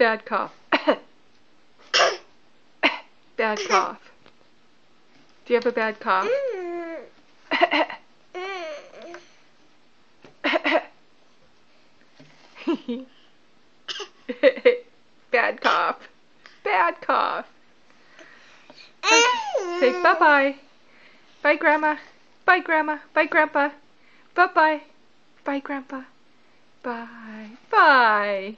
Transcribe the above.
Bad cough. Bad cough. Do you have a bad cough? Bad cough. Bad cough. Say bye-bye. Bye, Grandma. Bye, Grandma. Bye, Grandpa. Bye-bye. Bye, Grandpa. Bye. Bye.